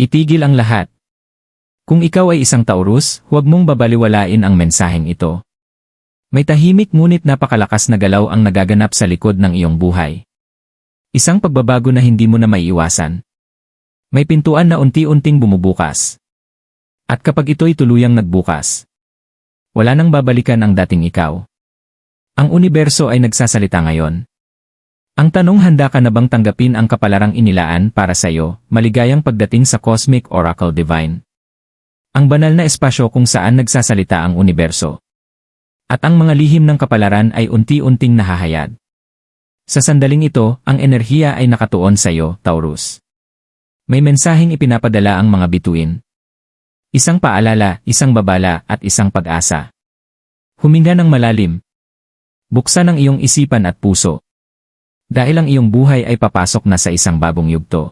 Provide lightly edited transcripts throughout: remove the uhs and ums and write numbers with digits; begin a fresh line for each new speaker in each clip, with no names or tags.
Itigil ang lahat. Kung ikaw ay isang Taurus, huwag mong babaliwalain ang mensaheng ito. May tahimik ngunit napakalakas na galaw ang nagaganap sa likod ng iyong buhay. Isang pagbabago na hindi mo na maiiwasan. May pintuan na unti-unting bumubukas. At kapag ito'y tuluyang nagbukas, wala nang babalikan ang dating ikaw. Ang universo ay nagsasalita ngayon. Ang tanong, handa ka na bang tanggapin ang kapalarang inilaan para sa iyo? Maligayang pagdating sa Cosmic Oracle Divine. Ang banal na espasyo kung saan nagsasalita ang universo. At ang mga lihim ng kapalaran ay unti-unting nahahayag. Sa sandaling ito, ang enerhiya ay nakatuon sa iyo, Taurus. May mensaheng ipinapadala ang mga bituin. Isang paalala, isang babala, at isang pag-asa. Huminga ng malalim. Buksan ang iyong isipan at puso. Dahil ang iyong buhay ay papasok na sa isang bagong yugto.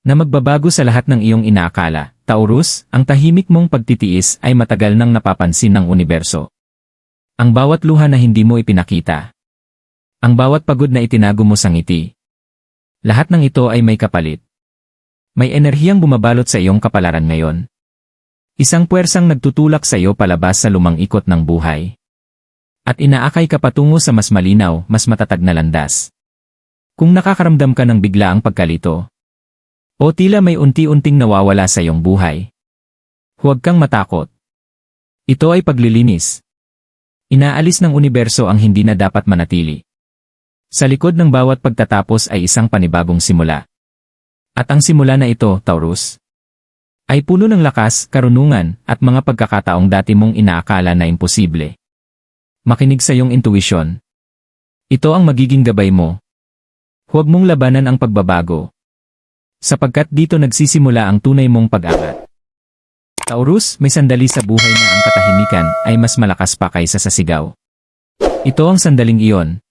Na magbabago sa lahat ng iyong inaakala, Taurus, ang tahimik mong pagtitiis ay matagal nang napapansin ng universo. Ang bawat luha na hindi mo ipinakita. Ang bawat pagod na itinago mo sa ngiti. Lahat ng ito ay may kapalit. May enerhiyang bumabalot sa iyong kapalaran ngayon. Isang puwersang nagtutulak sa iyo palabas sa lumang ikot ng buhay. At inaakay ka patungo sa mas malinaw, mas matatag na landas. Kung nakakaramdam ka ng biglaang pagkalito, o tila may unti-unting nawawala sa iyong buhay, huwag kang matakot. Ito ay paglilinis. Inaalis ng universo ang hindi na dapat manatili. Sa likod ng bawat pagtatapos ay isang panibagong simula. At ang simula na ito, Taurus, ay puno ng lakas, karunungan, at mga pagkakataong dati mong inaakala na imposible. Makinig sa iyong intuition. Ito ang magiging gabay mo. Huwag mong labanan ang pagbabago. Sapagkat dito nagsisimula ang tunay mong pag-angat. Taurus, may sandali sa buhay na ang katahimikan ay mas malakas pa kaysa sa sigaw. Ito ang sandaling iyon.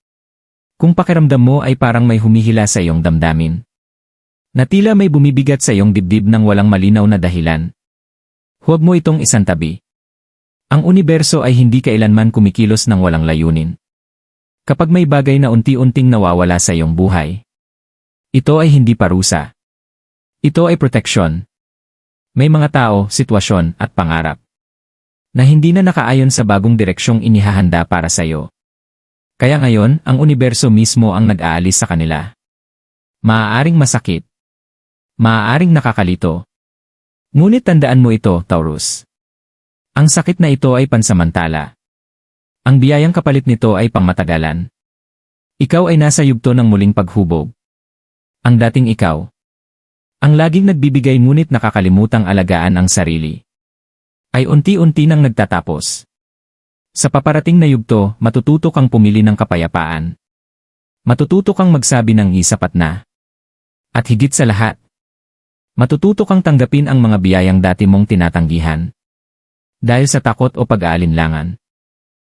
Kung pakiramdam mo ay parang may humihila sa iyong damdamin. Na tila may bumibigat sa iyong dibdib ng walang malinaw na dahilan. Huwag mo itong isantabi. Ang universo ay hindi kailanman kumikilos ng walang layunin. Kapag may bagay na unti-unting nawawala sa iyong buhay, ito ay hindi parusa. Ito ay proteksyon. May mga tao, sitwasyon, at pangarap na hindi na nakaayon sa bagong direksyong inihahanda para sa iyo. Kaya ngayon, ang universo mismo ang nag-aalis sa kanila. Maaaring masakit. Maaaring nakakalito. Ngunit tandaan mo ito, Taurus. Ang sakit na ito ay pansamantala. Ang biyayang kapalit nito ay pangmatagalan. Ikaw ay nasa yugto ng muling paghubog. Ang dating ikaw. Ang laging nagbibigay ngunit nakakalimutang alagaan ang sarili. Ay unti-unti nang nagtatapos. Sa paparating na yugto, matututo kang pumili ng kapayapaan. Matututo kang magsabi ng isapat na. At higit sa lahat, matututo kang tanggapin ang mga biyayang dati mong tinatanggihan. Dahil sa takot o pag-aalinlangan.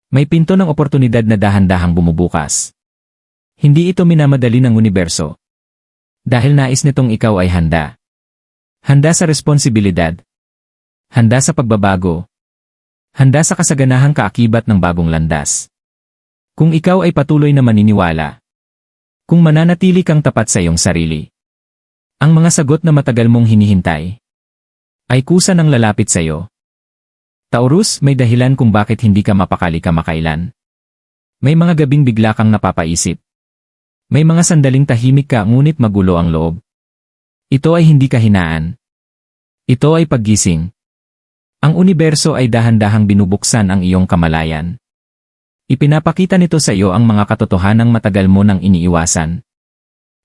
May pinto ng oportunidad na dahan-dahang bumubukas. Hindi ito minamadali ng universo. Dahil nais nitong ikaw ay handa. Handa sa responsibilidad. Handa sa pagbabago. Handa sa kasaganahang kaakibat ng bagong landas. Kung ikaw ay patuloy na maniniwala. Kung mananatili kang tapat sa iyong sarili. Ang mga sagot na matagal mong hinihintay ay kusa ng lalapit sa iyo. Taurus, may dahilan kung bakit hindi ka mapakali kamakailan. May mga gabing bigla kang napapaisip. May mga sandaling tahimik ka ngunit magulo ang loob. Ito ay hindi kahinaan. Ito ay paggising. Ang universo ay dahan-dahang binubuksan ang iyong kamalayan. Ipinapakita nito sa iyo ang mga katotohanang matagal mo nang iniiwasan.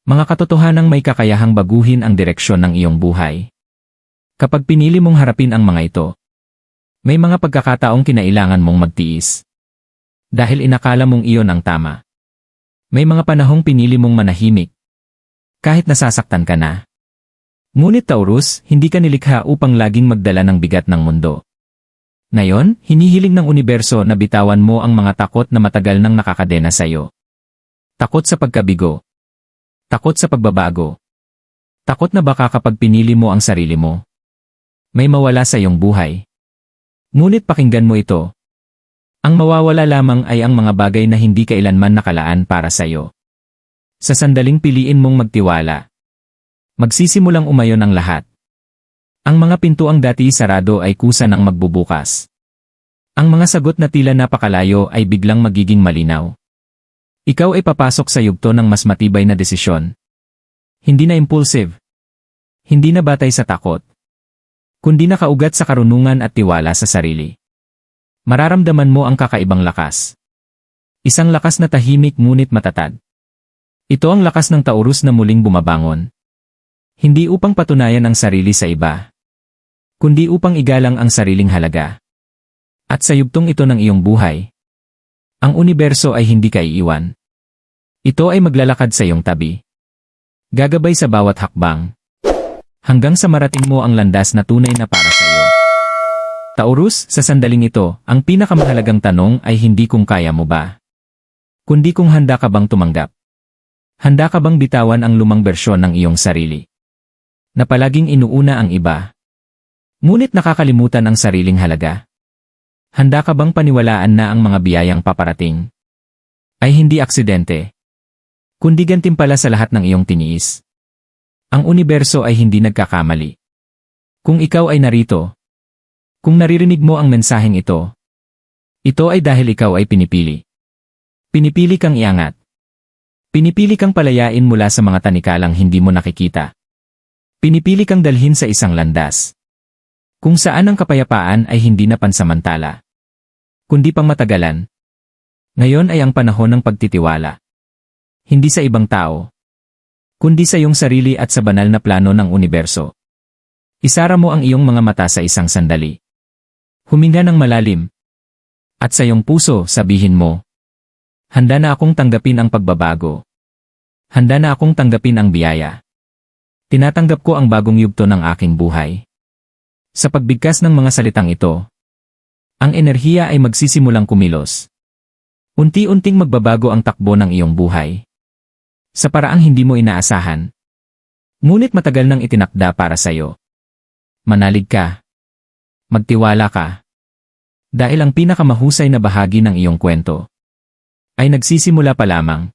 Mga katotohanang may kakayahang baguhin ang direksyon ng iyong buhay. Kapag pinili mong harapin ang mga ito, may mga pagkakataong kinailangan mong magtiis. Dahil inakala mong iyon ang tama. May mga panahong pinili mong manahimik. Kahit nasasaktan ka na. Ngunit Taurus, hindi ka nilikha upang laging magdala ng bigat ng mundo. Ngayon, hinihiling ng universo na bitawan mo ang mga takot na matagal nang nakakadena sa iyo. Takot sa pagkabigo. Takot sa pagbabago. Takot na baka kapag pinili mo ang sarili mo, may mawala sa iyong buhay. Ngunit pakinggan mo ito. Ang mawawala lamang ay ang mga bagay na hindi kailanman nakalaan para sa iyo. Sa sandaling piliin mong magtiwala, magsisimulang umayon ang lahat. Ang mga pintuang dati sarado ay kusa ng magbubukas. Ang mga sagot na tila napakalayo ay biglang magiging malinaw. Ikaw ay papasok sa yugto ng mas matibay na desisyon. Hindi na impulsive. Hindi na batay sa takot. Kundi nakaugat sa karunungan at tiwala sa sarili. Mararamdaman mo ang kakaibang lakas. Isang lakas na tahimik ngunit matatag. Ito ang lakas ng Taurus na muling bumabangon. Hindi upang patunayan ang sarili sa iba, kundi upang igalang ang sariling halaga. At sa yugtong ito ng iyong buhay, ang universo ay hindi ka iiwan. Ito ay maglalakad sa iyong tabi. Gagabay sa bawat hakbang. Hanggang sa marating mo ang landas na tunay na para sa iyo. Taurus, sa sandaling ito, ang pinakamahalagang tanong ay hindi kung kaya mo ba, kundi kung handa ka bang tumanggap. Handa ka bang bitawan ang lumang bersyon ng iyong sarili, na palaging inuuna ang iba, ngunit nakakalimutan ang sariling halaga? Handa ka bang paniwalaan na ang mga biyayang paparating ay hindi aksidente, kundi gantimpala sa lahat ng iyong tiniis? Ang universo ay hindi nagkakamali. Kung ikaw ay narito, kung naririnig mo ang mensaheng ito ay dahil ikaw ay pinipili. Pinipili kang iangat. Pinipili kang palayain mula sa mga tanikalang hindi mo nakikita. Pinipili kang dalhin sa isang landas kung saan ang kapayapaan ay hindi na pansamantala, kundi pang matagalan. Ngayon ay ang panahon ng pagtitiwala. Hindi sa ibang tao, kundi sa iyong sarili at sa banal na plano ng universo. Isara mo ang iyong mga mata sa isang sandali. Huminga ng malalim. At sa iyong puso, sabihin mo, handa na akong tanggapin ang pagbabago. Handa na akong tanggapin ang biyaya. Tinatanggap ko ang bagong yugto ng aking buhay. Sa pagbigkas ng mga salitang ito, ang enerhiya ay magsisimulang kumilos. Unti-unting magbabago ang takbo ng iyong buhay. Sa paraang hindi mo inaasahan. Ngunit matagal nang itinakda para sa iyo. Manalig ka. Magtiwala ka. Dahil ang pinakamahusay na bahagi ng iyong kwento ay nagsisimula pa lamang.